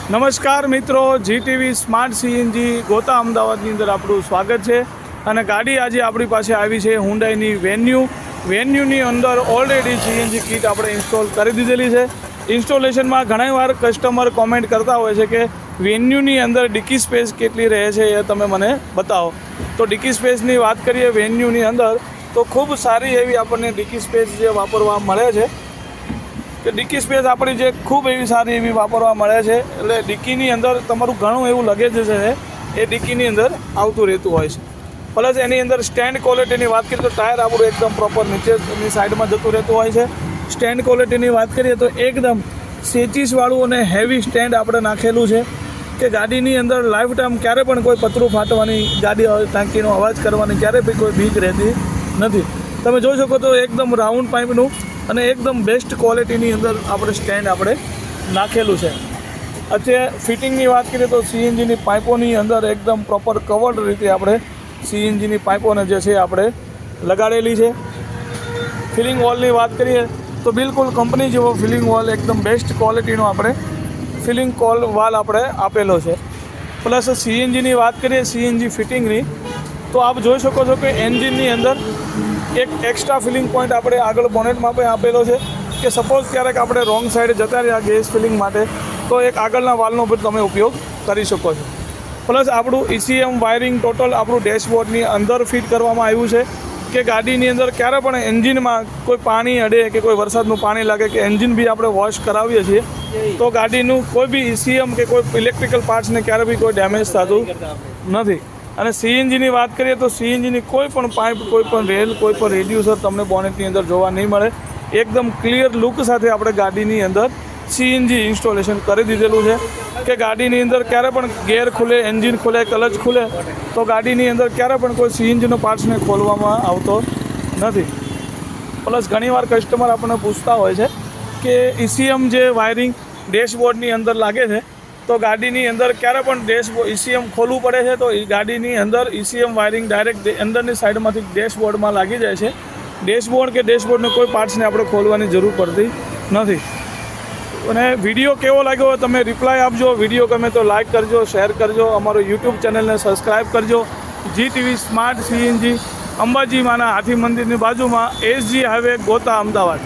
નમસ્કાર મિત્રો, GTV smart CNG ગોતા અમદાવાદની અંદર આપણું સ્વાગત છે. અને ગાડી આજે આપણી પાસે આવી છે હુન્ડાઈની વેન્યુની અંદર ઓલરેડી સીએનજી કિટ આપણે ઇન્સ્ટોલ કરી દીધેલી છે. ઇન્સ્ટોલેશનમાં ઘણીવાર કસ્ટમર કોમેન્ટ કરતા હોય છે કે વેન્યુની અંદર ડિકી સ્પેસ કેટલી રહે છે એ તમે મને બતાવો. તો ડિકી સ્પેસની વાત કરીએ વેન્યુની અંદર તો ખૂબ સારી એવી આપણને ડિકી સ્પેસ જે વાપરવા મળે છે કે ડિકી સ્પેસ આપણી જે ખૂબ એવી સારી એવી વાપરવા મળે છે. એટલે ડિકીની અંદર તમારું ઘણું એવું લગેજ છે એ ડિકીની અંદર આવતું રહેતું હોય છે. પ્લસ એની અંદર સ્ટેન્ડ ક્વોલિટીની વાત કરીએ તો ટાયર આપણું એકદમ પ્રોપર નીચેની સાઈડમાં જતું રહેતું હોય છે. સ્ટેન્ડ ક્વોલિટીની વાત કરીએ તો એકદમ સેચીસવાળું અને હેવી સ્ટેન્ડ આપણે નાખેલું છે કે ગાડીની અંદર લાઈફ ટાઈમ ક્યારે પણ કોઈ પતરું ફાટવાની, ગાડી ટાંકીનો અવાજ કરવાની ક્યારે બી કોઈ બીક રહેતી નથી. તમે જોઈ શકો તો એકદમ રાઉન્ડ પાઇપનું અને એકદમ બેસ્ટ ક્વોલિટીની અંદર આપણે સ્ટેન્ડ આપણે નાખેલું છે. અત્યારે ફિટિંગની વાત કરીએ તો સીએનજીની પાઇપોની અંદર એકદમ પ્રોપર કવર્ડ રીતે આપણે સીએનજીની પાઇપોને જે છે આપણે લગાડેલી છે. ફિલિંગ વોલની વાત કરીએ તો બિલકુલ કંપની જેવો ફિલિંગ વોલ એકદમ બેસ્ટ ક્વોલિટીનો આપણે ફિલિંગ વાલ આપણે આપેલો છે. પ્લસ સીએનજીની વાત કરીએ સીએનજી ફિટિંગની તો આપ જોઈ શકો છો કે એન્જિનની અંદર એક એક્સ્ટ્રા ફિલિંગ પોઈન્ટ આપણે આગળ બોનેટમાં પણ આપેલો છે કે સપોઝ ક્યારેક આપણે રોંગ સાઈડ જતા રહ્યા ગેસ ફિલિંગ માટે તો એક આગળના વાલનો પણ તમે ઉપયોગ કરી શકો છો. પ્લસ આપણું ECM વાયરિંગ ટોટલ આપણું ડેશબોર્ડની અંદર ફિટ કરવામાં આવ્યું છે કે ગાડીની અંદર ક્યારે પણ એન્જિનમાં કોઈ પાણી અડે કે કોઈ વરસાદનું પાણી લાગે કે એન્જિન બી આપણે વોશ કરાવીએ છીએ તો ગાડીનું કોઈ બી ECM કે કોઈ ઇલેક્ટ્રિકલ પાર્ટ્સને ક્યારે બી કોઈ ડેમેજ થતું નથી. અને સીએનજીની વાત કરીએ તો સીએનજીની કોઈ પણ પાઇપ, કોઈ પણ રેલ, કોઈ પણ રેડ્યુસર તમને બોનેટની અંદર જોવા નહીં મળે. એકદમ ક્લિયર લુક સાથે આપણે ગાડીની અંદર સીએનજી ઇન્સ્ટોલેશન કરી દીધેલું છે કે ગાડીની અંદર ક્યારે પણ ગેર ખુલે, એન્જિન ખુલે, ક્લચ ખુલે તો ગાડીની અંદર ક્યારે પણ કોઈ સીએનજીનો પાર્ટ્સને ખોલવામાં આવતો નથી. પ્લસ ઘણીવાર કસ્ટમર આપણને પૂછતા હોય છે કે ECM જે વાયરિંગ ડેશબોર્ડની અંદર લાગે છે તો ગાડીની અંદર ક્યારે પણ ECM ખોલવું પડે છે તો ગાડીની અંદર ECM વાયરિંગ ડાયરેક્ટ અંદરની સાઈડમાંથી ડેશબોર્ડમાં લાગી જાય છે. ડેશબોર્ડ કે ડેશબોર્ડને કોઈ પાર્ટ્સને આપણે ખોલવાની જરૂર પડતી નથી. અને વિડીયો કેવો લાગ્યો તમે રિપ્લાય આપજો. વિડીયો ગમે તો લાઇક કરજો, શેર કરજો, અમારો યુટ્યુબ ચેનલને સબસ્ક્રાઈબ કરજો. જીટીવી સ્માર્ટ સીએનજી અંબાજી માના હાથી મંદિરની બાજુમાં SG હાઈવે ગોતા અમદાવાદ.